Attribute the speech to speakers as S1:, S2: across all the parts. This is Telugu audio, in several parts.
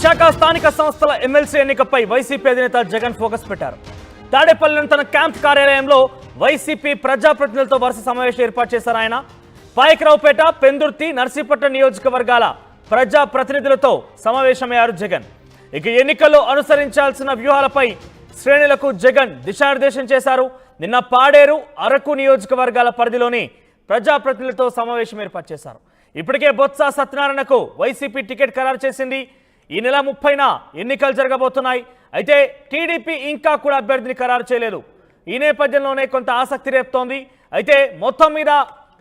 S1: విశాఖ స్థానిక సంస్థల ఎమ్మెల్సీ ఎన్నికపై వైసీపీ అధినేత జగన్ ఫోకస్ పెట్టారు. తాడేపల్లిలోని తన క్యాంప్ కార్యాలయంలో వైసీపీ ప్రజాప్రతినిధులతో వరుస సమావేశం ఏర్పాటు చేశారు. ఆయన పాయకరావుపేట, పెందుర్తి, నర్సీపట్నం నియోజకవర్గాల ప్రజాప్రతినిధులతో సమావేశమయ్యారు జగన్. ఇక ఎన్నికల్లో అనుసరించాల్సిన వ్యూహాలపై శ్రేణులకు జగన్ దిశానిర్దేశం చేశారు. నిన్న పాడేరు, అరకు నియోజకవర్గాల పరిధిలోని ప్రజాప్రతినిధులతో సమావేశం ఏర్పాటు చేశారు. ఇప్పటికే బొత్స సత్యనారాయణకు వైసీపీ టికెట్ ఖరారు చేసింది. ఈ నెల 30న ఎన్నికలు జరగబోతున్నాయి. అయితే టీడీపీ ఇంకా కూడా అభ్యర్థిని ఖరారు చేయలేదు. ఈ నేపథ్యంలోనే కొంత ఆసక్తి రేపుతోంది. అయితే మొత్తం మీద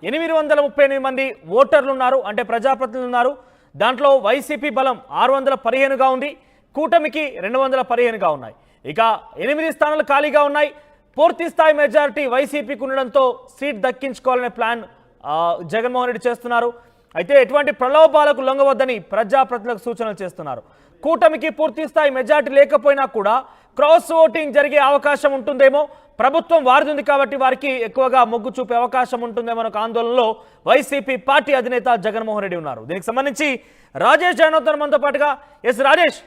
S1: 838 మంది ఓటర్లు ఉన్నారు, అంటే ప్రజాప్రతినిధులు ఉన్నారు. దాంట్లో వైసీపీ బలం 615గా ఉంది, కూటమికి 215గా ఉన్నాయి. ఇక 8 స్థానాలు ఖాళీగా ఉన్నాయి. పూర్తి స్థాయి మెజారిటీ వైసీపీకి ఉండడంతో సీట్ దక్కించుకోవాలనే ప్లాన్ జగన్మోహన్ రెడ్డి చేస్తున్నారు. అయితే ఎటువంటి ప్రలోభాలకు లొంగవద్దని ప్రజాప్రతినిధులకు సూచనలు చేస్తున్నారు. కూటమికి పూర్తి స్థాయి మెజారిటీ లేకపోయినా కూడా క్రాస్ ఓటింగ్ జరిగే అవకాశం ఉంటుందేమో, ప్రభుత్వం వారిది కాబట్టి వారికి ఎక్కువగా మొగ్గు చూపే అవకాశం ఉంటుందేమో అనే ఆందోళనలో వైసీపీ పార్టీ అధినేత జగన్మోహన్ రెడ్డి ఉన్నారు. దీనికి సంబంధించి రాజేష్ జాయిన్ అవుతున్నారు మనతో పాటుగా. ఎస్ రాజేష్,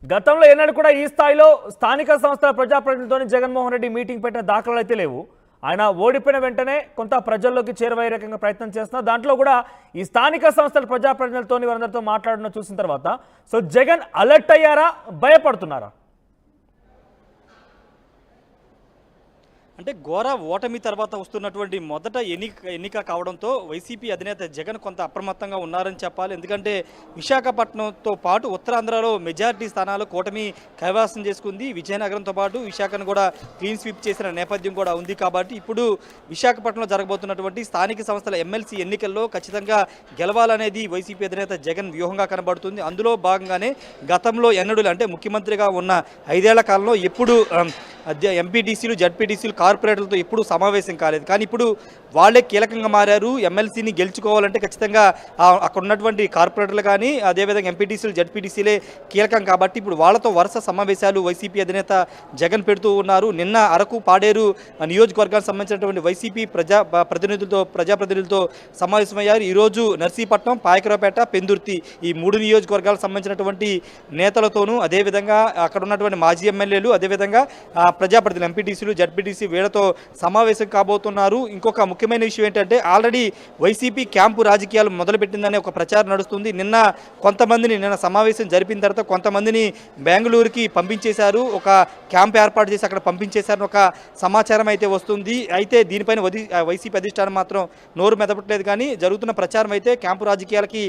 S1: గతంలో ఎన్నడూ కూడా ఈ స్థాయిలో స్థానిక సంస్థల ప్రజాప్రతినిధులతో జగన్మోహన్ రెడ్డి మీటింగ్ పెట్టిన దాఖలాలు అయితే లేవు. ఆయన ఓడిపోయిన వెంటనే కొంత ప్రజల్లోకి చేరువయ్యే రకంగా ప్రయత్నం చేస్తున్నారు. దాంట్లో కూడా ఈ స్థానిక సంస్థల ప్రజాప్రతినిధులతో వారందరితో మాట్లాడిన చూసిన తర్వాత సో జగన్ అలర్ట్ అయ్యారా, భయపడుతున్నారా?
S2: అంటే ఘోర ఓటమి తర్వాత వస్తున్నటువంటి మొదట ఎన్నిక కావడంతో వైసీపీ అధినేత జగన్ కొంత అప్రమత్తంగా ఉన్నారని చెప్పాలి. ఎందుకంటే విశాఖపట్నంతో పాటు ఉత్తరాంధ్రలో మెజారిటీ స్థానాలు కూటమి కైవసం చేసుకుంది. విజయనగరంతో పాటు విశాఖను కూడా క్లీన్ స్వీప్ చేసిన నేపథ్యం కూడా ఉంది. కాబట్టి ఇప్పుడు విశాఖపట్నంలో జరగబోతున్నటువంటి స్థానిక సంస్థల ఎమ్మెల్సీ ఎన్నికల్లో ఖచ్చితంగా గెలవాలనేది వైసీపీ అధినేత జగన్ వ్యూహంగా కనబడుతుంది. అందులో భాగంగానే గతంలో ఎన్నడూ అంటే ముఖ్యమంత్రిగా ఉన్న 5 ఏళ్ల కాలంలో ఎప్పుడు ఎంపీటీసీలు, జడ్పీటీసీలు, కార్పొరేటర్లతో ఎప్పుడూ సమావేశం కాలేదు. కానీ ఇప్పుడు వాళ్ళే కీలకంగా మారారు. ఎమ్మెల్సీని గెలుచుకోవాలంటే ఖచ్చితంగా అక్కడ ఉన్నటువంటి కార్పొరేటర్లు కానీ అదేవిధంగా ఎంపీటీసీలు, జడ్పీటీసీలే కీలకం. కాబట్టి ఇప్పుడు వాళ్ళతో వరుస సమావేశాలు వైసీపీ అధినేత జగన్ పెడుతూ ఉన్నారు. నిన్న అరకు, పాడేరు నియోజకవర్గానికి సంబంధించినటువంటి వైసీపీ ప్రజాప్రతినిధులతో సమావేశమయ్యారు. ఈరోజు నర్సీపట్నం, పాయకరావుపేట, పెందుర్తి ఈ 3 నియోజకవర్గాలకు సంబంధించినటువంటి నేతలతోనూ అదేవిధంగా అక్కడ ఉన్నటువంటి మాజీ ఎమ్మెల్యేలు, అదేవిధంగా ప్రజాప్రతినిధులు, ఎంపీటీసీలు, జడ్పీటీసీ వీళ్ళతో సమావేశం కాబోతున్నారు. ఇంకొక ముఖ్యమైన విషయం ఏంటంటే ఆల్రెడీ వైసీపీ క్యాంపు రాజకీయాలు మొదలుపెట్టిందనే ఒక ప్రచారం నడుస్తుంది. నిన్న సమావేశం జరిపిన తర్వాత కొంతమందిని బెంగళూరుకి పంపించేశారు, ఒక క్యాంప్ ఏర్పాటు చేసి అక్కడ పంపించేశారని ఒక సమాచారం అయితే వస్తుంది. అయితే దీనిపైన వైసీపీ అధిష్టానం మాత్రం నోరు మెదపట్లేదు. కానీ జరుగుతున్న ప్రచారం అయితే క్యాంపు రాజకీయాలకి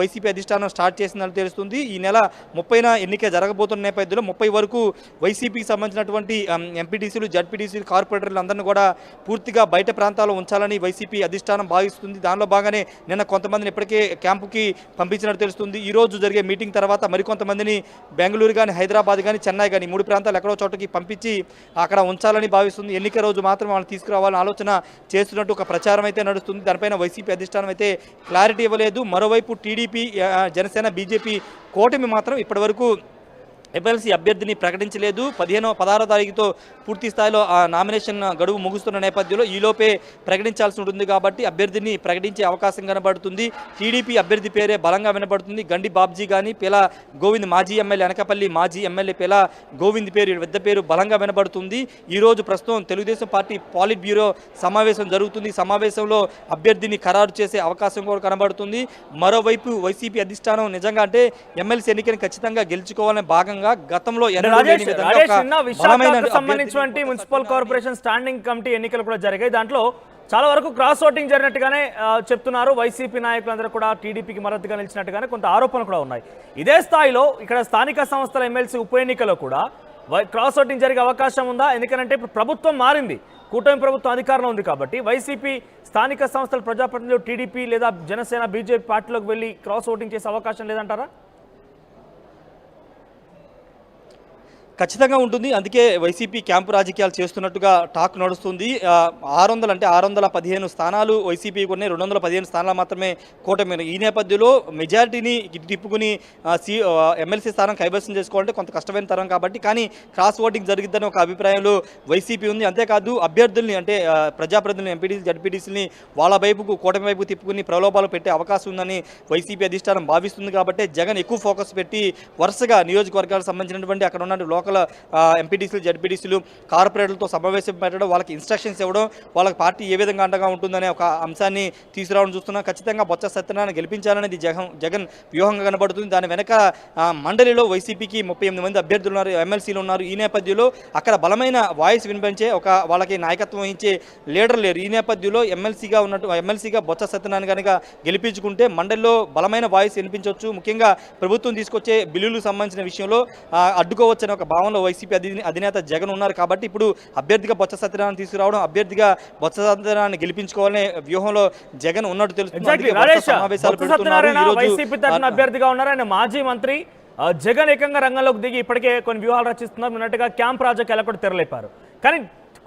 S2: వైసీపీ అధిష్టానం స్టార్ట్ చేసిందని తెలుస్తుంది. ఈ నెల 30న ఎన్నిక జరగబోతున్న నేపథ్యంలో 30 వరకు వైసీపీకి సంబంధించినటువంటి ఎంపీటీసీలు, జడ్పీటీసీలు, కార్పొరేటర్లు అందరినీ కూడా పూర్తిగా బయట ప్రాంతాల్లో ఉంచాలని వైసీపీ అధిష్టానం భావిస్తుంది. దానిలో భాగంగానే నిన్న కొంతమందిని ఇప్పటికే క్యాంపుకి పంపించినట్టు తెలుస్తుంది. ఈ రోజు జరిగే మీటింగ్ తర్వాత మరికొంతమందిని బెంగళూరు కానీ, హైదరాబాద్ కానీ, చెన్నై కానీ 3 ప్రాంతాలు ఎక్కడో చోటకి పంపించి అక్కడ ఉంచాలని భావిస్తుంది. ఎన్నిక రోజు మాత్రం వాళ్ళని తీసుకురావాలని ఆలోచన చేస్తున్నట్టు ఒక ప్రచారం అయితే నడుస్తుంది. దానిపైన వైసీపీ అధిష్టానం అయితే క్లారిటీ ఇవ్వలేదు. మరోవైపు టీడీపీ, జనసేన, బీజేపీ కూటమి మాత్రం ఇప్పటివరకు ఎమ్మెల్సీ అభ్యర్థిని ప్రకటించలేదు. 16వ తారీఖుతో పూర్తి స్థాయిలో నామినేషన్ గడువు ముగుస్తున్న నేపథ్యంలో ఈలోపే ప్రకటించాల్సి ఉంటుంది. కాబట్టి అభ్యర్థిని ప్రకటించే అవకాశం కనబడుతుంది. టీడీపీ అభ్యర్థి పేరే బలంగా వినబడుతుంది. గండి బాబ్జీ కానీ, పేలా గోవింద్ మాజీ ఎమ్మెల్యే, అనకాపల్లి మాజీ ఎమ్మెల్యే పేలా గోవింద్ పెద్ద పేరు బలంగా వినబడుతుంది. ఈరోజు ప్రస్తుతం తెలుగుదేశం పార్టీ పాలిట్ బ్యూరో సమావేశం జరుగుతుంది. సమావేశంలో అభ్యర్థిని ఖరారు చేసే అవకాశం కూడా కనబడుతుంది. మరోవైపు వైసీపీ అధిష్టానం నిజంగా అంటే ఎమ్మెల్సీ ఎన్నికని ఖచ్చితంగా గెలుచుకోవాలనే భాగంగా గతంలో
S1: సంబంధించినటువంటి మున్సిపల్ కార్పొరేషన్ స్టాండింగ్ కమిటీ ఎన్నికలు కూడా జరిగాయి. దాంట్లో చాలా వరకు క్రాస్ ఓటింగ్ జరిగినట్టుగానే చెప్తున్నారు. వైసీపీ నాయకులందరూ కూడా టీడీపీకి మద్దతుగా నిలిచినట్టుగానే కొంత ఆరోపణలు కూడా ఉన్నాయి. ఇదే స్థాయిలో ఇక్కడ స్థానిక సంస్థల ఎమ్మెల్సీ ఉప ఎన్నికలో కూడా క్రాస్ ఓటింగ్ జరిగే అవకాశం ఉందా? ఎందుకంటే ఇప్పుడు ప్రభుత్వం మారింది, కూటమి ప్రభుత్వం అధికారంలో ఉంది. కాబట్టి వైసీపీ స్థానిక సంస్థల ప్రజాప్రతినిధులు టీడీపీ లేదా జనసేన, బీజేపీ పార్టీలోకి వెళ్ళి క్రాస్ ఓటింగ్ చేసే అవకాశం లేదంటారా?
S2: ఖచ్చితంగా ఉంటుంది. అందుకే వైసీపీ క్యాంపు రాజకీయాలు చేస్తున్నట్టుగా టాక్ నడుస్తుంది. 600 అంటే 615 స్థానాలు వైసీపీకి ఉన్నాయి. 215 స్థానాలు మాత్రమే కూటమి. ఈ నేపథ్యంలో మెజారిటీని తిప్పుకుని ఎమ్మెల్సీ స్థానం కైవసం చేసుకోవాలంటే కొంత కష్టమైన తరం కాబట్టి, కానీ క్రాస్ ఓటింగ్ జరిగిద్దని ఒక అభిప్రాయంలో వైసీపీ ఉంది. అంతేకాదు అభ్యర్థుల్ని అంటే ప్రజాప్రతినిధులు ఎంపీడీ జడ్పీటీసీని వాళ్ళ వైపుకు కూటమి వైపు తిప్పుకుని ప్రలోభాలు పెట్టే అవకాశం ఉందని వైసీపీ అధిష్టానం భావిస్తుంది. కాబట్టి జగన్ ఎక్కువ ఫోకస్ పెట్టి వరుసగా నియోజకవర్గాలకు సంబంధించినటువంటి అక్కడ ఉన్న లోకల్ ఎంపీటీసీలు జడ్పీటీసీలు కార్పొరేటర్లతో సమావేశం పెట్టడం, వాళ్ళకి ఇన్స్ట్రక్షన్స్ ఇవ్వడం, వాళ్ళకి పార్టీ ఏ విధంగా అండగా ఉంటుందనే ఒక అంశాన్ని తీసుకురావడం చూస్తున్నాం. ఖచ్చితంగా బొత్స సత్యనారాయణ గెలిపించాలనేది జగన్ వ్యూహంగా కనబడుతుంది. దాని వెనక మండలిలో వైసీపీకి 38 మంది అభ్యర్థులు ఉన్నారు, ఎమ్మెల్సీలు ఉన్నారు. ఈ నేపథ్యంలో అక్కడ బలమైన వాయిస్ వినిపించే వాళ్ళకి నాయకత్వం వహించే లీడర్ లేరు. ఈ నేపథ్యంలో ఎమ్మెల్సీగా బొత్స సత్యనారాయణ కనుక గెలిపించుకుంటే మండలిలో బలమైన వాయిస్ వినిపించవచ్చు. ముఖ్యంగా ప్రభుత్వం తీసుకొచ్చే బిల్లులకు సంబంధించిన విషయంలో అడ్డుకోవచ్చనే ఒక భావనలో వైసీపీ అధినేత జగన్ ఉన్నారు. కాబట్టి ఇప్పుడు అభ్యర్థిగా బొత్స సత్యనారాయణ తీసుకురావడం, అభ్యర్థిగా బొత్స సత్యనారాయణ గెలిపించుకోవాలనే వ్యూహంలో జగన్ ఉన్నట్టు తెలుస్తుంది.
S1: అభ్యర్థిగా ఉన్నారు. ఆయన మాజీ మంత్రి జగన్ ఏకంగా రంగంలోకి దిగి ఇప్పటికే కొన్ని వ్యూహాలు రచిస్తున్నారు. ఉన్నట్టుగా క్యాంప్ రాజకీయాలు కూడా తెరలేపారు. కానీ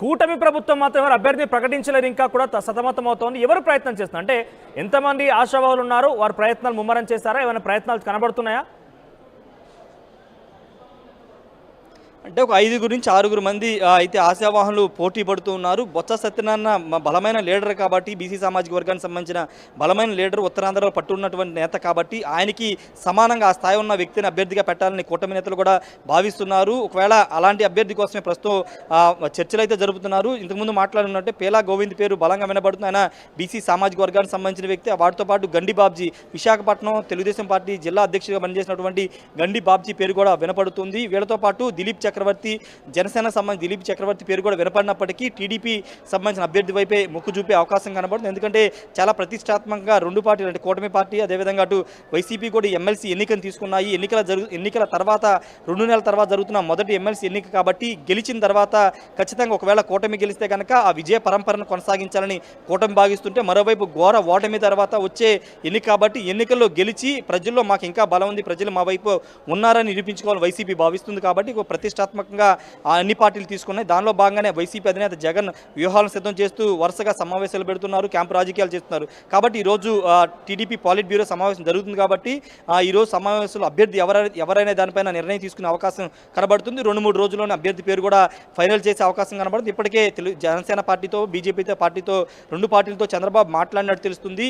S1: కూటమి ప్రభుత్వం మాత్రం ఎవరు అభ్యర్థిని ప్రకటించలేరు, ఇంకా కూడా సతమతం అవుతోంది. ఎవరు ప్రయత్నం చేస్తున్నారు అంటే ఎంతమంది ఆశావాహులు ఉన్నారు, వారి ప్రయత్నాలు ముమ్మరం చేశారా, ఏమైనా ప్రయత్నాలు కనబడుతున్నాయా?
S2: అంటే ఒక 5 నుంచి 6 మంది అయితే ఆశావాహులు పోటీ పడుతూ ఉన్నారు. బొత్స సత్యనారాయణ బలమైన లీడర్ కాబట్టి, బీసీ సామాజిక వర్గానికి సంబంధించిన బలమైన లీడర్, ఉత్తరాంధ్రలో పట్టున్నటువంటి నేత కాబట్టి ఆయనకి సమానంగా ఆ స్థాయి ఉన్న వ్యక్తిని అభ్యర్థిగా పెట్టాలని కూటమి నేతలు కూడా భావిస్తున్నారు. ఒకవేళ అలాంటి అభ్యర్థి కోసమే ప్రస్తుతం చర్చలు అయితే జరుపుతున్నారు. ఇంతకుముందు మాట్లాడినట్టే పేలా గోవింద్ పేరు బలంగా వినబడుతుంది. ఆయన బీసీ సామాజిక వర్గానికి సంబంధించిన వ్యక్తి. వాటితో పాటు గండి బాబ్జీ, విశాఖపట్నం తెలుగుదేశం పార్టీ జిల్లా అధ్యక్షుడిగా పనిచేసినటువంటి గండి బాబ్జీ పేరు కూడా వినపడుతుంది. వీళ్ళతో పాటు దిలీప్ చక్రవర్తి, జనసేన సంబంధించి దిలీప్ చక్రవర్తి పేరు కూడా వినపడినప్పటికీ టీడీపీ సంబంధించిన అభ్యర్థి వైపే మొక్కు చూపే అవకాశం కనబడుతుంది. ఎందుకంటే చాలా ప్రతిష్టాత్మకంగా 2 పార్టీలు అంటే కూటమి పార్టీ, అదేవిధంగా అటు వైసీపీ కూడా ఎమ్మెల్సీ ఎన్నికను తీసుకున్నాయి. ఎన్నికల తర్వాత 2 నెలల తర్వాత జరుగుతున్న మొదటి ఎమ్మెల్సీ ఎన్నిక కాబట్టి గెలిచిన తర్వాత ఖచ్చితంగా ఒకవేళ కూటమి గెలిస్తే కనుక ఆ విజయ పరంపరను కొనసాగించాలని కూటమి భావిస్తుంటే, మరోవైపు ఘోర ఓటమి తర్వాత వచ్చే ఎన్నిక కాబట్టి ఎన్నికల్లో గెలిచి ప్రజల్లో మాకు ఇంకా బలం ఉంది, ప్రజలు మా వైపు ఉన్నారని నిరూపించుకోవాలని వైసీపీ భావిస్తుంది. కాబట్టి ప్రతిష్టాత్మకంగా అన్ని పార్టీలు తీసుకున్నాయి. దానిలో భాగంగానే వైసీపీ అధినేత జగన్ వ్యూహాలను సిద్ధం చేస్తూ వరుసగా సమావేశాలు పెడుతున్నారు, క్యాంపు రాజకీయాలు చేస్తున్నారు. కాబట్టి ఈరోజు టీడీపీ పాలిట్ బ్యూరో సమావేశం జరుగుతుంది. కాబట్టి ఈరోజు సమావేశంలో అభ్యర్థి ఎవరైనా దానిపైన నిర్ణయం తీసుకునే అవకాశం కనబడుతుంది. 2-3 రోజుల్లోనే అభ్యర్థి పేరు కూడా ఫైనల్ చేసే అవకాశం కనబడుతుంది. ఇప్పటికే జనసేన పార్టీతో, బీజేపీతో పార్టీతో 2 పార్టీలతో చంద్రబాబు మాట్లాడినట్టు తెలుస్తుంది.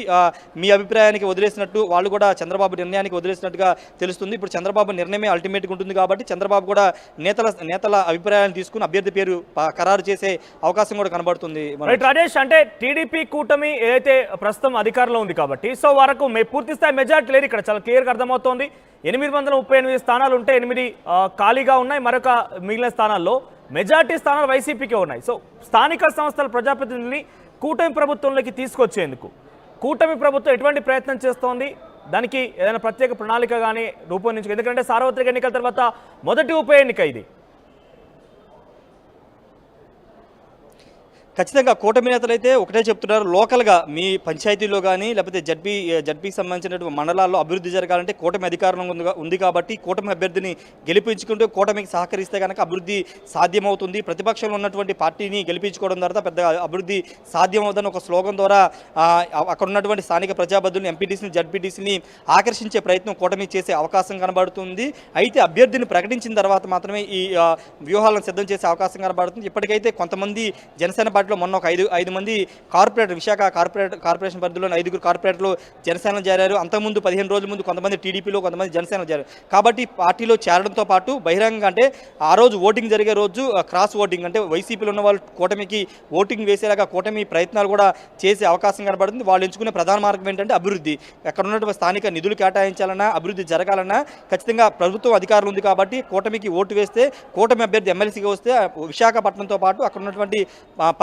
S2: మీ అభిప్రాయానికి వదిలేసినట్టు, వాళ్ళు కూడా చంద్రబాబు నిర్ణయానికి వదిలేసినట్టుగా తెలుస్తుంది. ఇప్పుడు చంద్రబాబు నిర్ణయమే అల్టిమేట్గా ఉంటుంది కాబట్టి చంద్రబాబు కూడా నేతల అభిప్రాయాలను తీసుకుని అభ్యర్థి పేరు ఖరారు చేసే అవకాశం కూడా కనబడుతుంది.
S1: రాజేష్, అంటే టీడీపీ కూటమి ఏదైతే ప్రస్తుతం అధికారంలో ఉంది కాబట్టి సో వరకు పూర్తి స్థాయి మెజార్టీ లేదు. ఇక్కడ చాలా క్లియర్గా అర్థమవుతోంది. 838 స్థానాలు ఉంటే 8 ఖాళీగా ఉన్నాయి. మరొక మిగిలిన స్థానాల్లో మెజార్టీ స్థానాలు వైసీపీకే ఉన్నాయి. సో స్థానిక సంస్థల ప్రజాప్రతినిధుల్ని కూటమి ప్రభుత్వంలోకి తీసుకొచ్చేందుకు కూటమి ప్రభుత్వం ఎటువంటి ప్రయత్నం చేస్తోంది? దానికి ఏదైనా ప్రత్యేక ప్రణాళిక కానీ రూపొందించు, ఎందుకంటే సార్వత్రిక ఎన్నికల తర్వాత మొదటి ఉప ఎన్నిక ఇది.
S2: ఖచ్చితంగా కూటమి నేతలు అయితే ఒకటే చెప్తున్నారు, లోకల్గా మీ పంచాయతీలో కానీ లేకపోతే జడ్పీకి సంబంధించినటువంటి మండలాల్లో అభివృద్ధి జరగాలంటే కూటమి అధికారంలో ఉంది కాబట్టి కూటమి అభ్యర్థిని గెలిపించుకుంటూ కూటమికి సహకరిస్తే కనుక అభివృద్ధి సాధ్యమవుతుంది. ప్రతిపక్షంలో ఉన్నటువంటి పార్టీని గెలిపించుకోవడం ద్వారా పెద్ద అభివృద్ధి సాధ్యమవుతుందని ఒక స్లోగన్ ద్వారా అక్కడ ఉన్నటువంటి స్థానిక ప్రజాప్రతినిధులను, ఎంపీటీసీని, జడ్పీటీసీని ఆకర్షించే ప్రయత్నం కూటమి చేసే అవకాశం కనబడుతుంది. అయితే అభ్యర్థిని ప్రకటించిన తర్వాత మాత్రమే ఈ వ్యూహాలను సిద్ధం చేసే అవకాశం కనబడుతుంది. ఇప్పటికైతే కొంతమంది జనసేన పార్టీలో మొన్న ఒక 5 మంది కార్పొరేటర్, విశాఖ కార్పొరేషన్ పరిధిలోని 5 కార్పొరేటర్లు జనసేనలో చేరారు. అంతకుముందు 15 రోజుల ముందు కొంతమంది టీడీపీలో, కొంతమంది జనసేనలో చేరారు. కాబట్టి పార్టీలో చేరడంతో పాటు బహిరంగంగా అంటే ఆ రోజు ఓటింగ్ జరిగే రోజు క్రాస్ ఓటింగ్ అంటే వైసీపీలో ఉన్న వాళ్ళు కూటమికి ఓటింగ్ వేసేలాగా కూటమి ప్రయత్నాలు కూడా చేసే అవకాశం కనబడుతుంది. వాళ్ళు ఎంచుకునే ప్రధాన మార్గం ఏంటంటే అభివృద్ధి. ఎక్కడ ఉన్నటువంటి స్థానిక నిధులు కేటాయించాలన్నా, అభివృద్ధి జరగాలన్నా ఖచ్చితంగా ప్రభుత్వం అధికారులు ఉంది కాబట్టి కూటమికి ఓటు వేస్తే, కూటమి అభ్యర్థి ఎమ్మెల్సీగా వస్తే విశాఖపట్నంతో పాటు అక్కడ ఉన్నటువంటి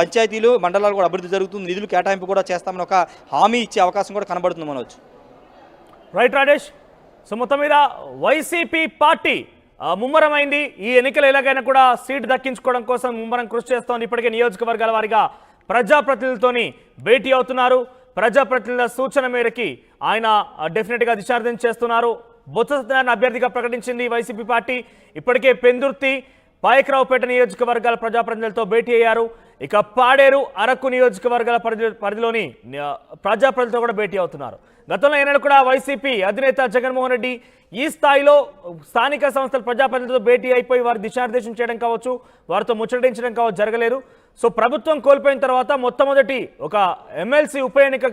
S2: పంచాయతీలు, మండలాలు కూడా అభివృద్ధి జరుగుతుంది, నిధులు కేటాయింపు కూడా చేస్తామని ఒక హామీ ఇచ్చే అవకాశం కూడా కనబడుతుంది మనోజ్.
S1: రైట్ రాజేష్, సో మొత్తం మీద వైసీపీ పార్టీ ముమ్మరమైంది. ఈ ఎన్నికలు ఎలాగైనా కూడా సీటు దక్కించుకోవడం కోసం ముమ్మరం కృషి చేస్తోంది. ఇప్పటికే నియోజకవర్గాల వారీగా ప్రజాప్రతినిధులతోని భేటీ అవుతున్నారు. ప్రజాప్రతినిధుల సూచన మేరకి ఆయన డెఫినెట్గా దిశానిర్దేశం చేస్తున్నారు. బొత్స సత్యనారాయణ అభ్యర్థిగా ప్రకటించింది వైసీపీ పార్టీ. ఇప్పటికే పెందుర్తి, పాయకరావుపేట నియోజకవర్గాల ప్రజాప్రతినిధులతో భేటీ అయ్యారు. ఇక పాడేరు, అరకు నియోజకవర్గాల పరిధిలోని ప్రజాప్రతినిధులతో కూడా భేటీ అవుతున్నారు. గతంలో ఏనాడు కూడా వైసీపీ అధినేత జగన్మోహన్ రెడ్డి ఈ స్థాయిలో స్థానిక సంస్థల ప్రజాప్రతినిధులతో భేటీ అయిపోయి వారి దిశానిర్దేశం చేయడం కావచ్చు, వారితో ముచ్చటించడం కావచ్చు జరగలేదు. సో ప్రభుత్వం కోల్పోయిన తర్వాత మొట్టమొదటి ఒక ఎమ్మెల్సీ ఉప ఎన్నిక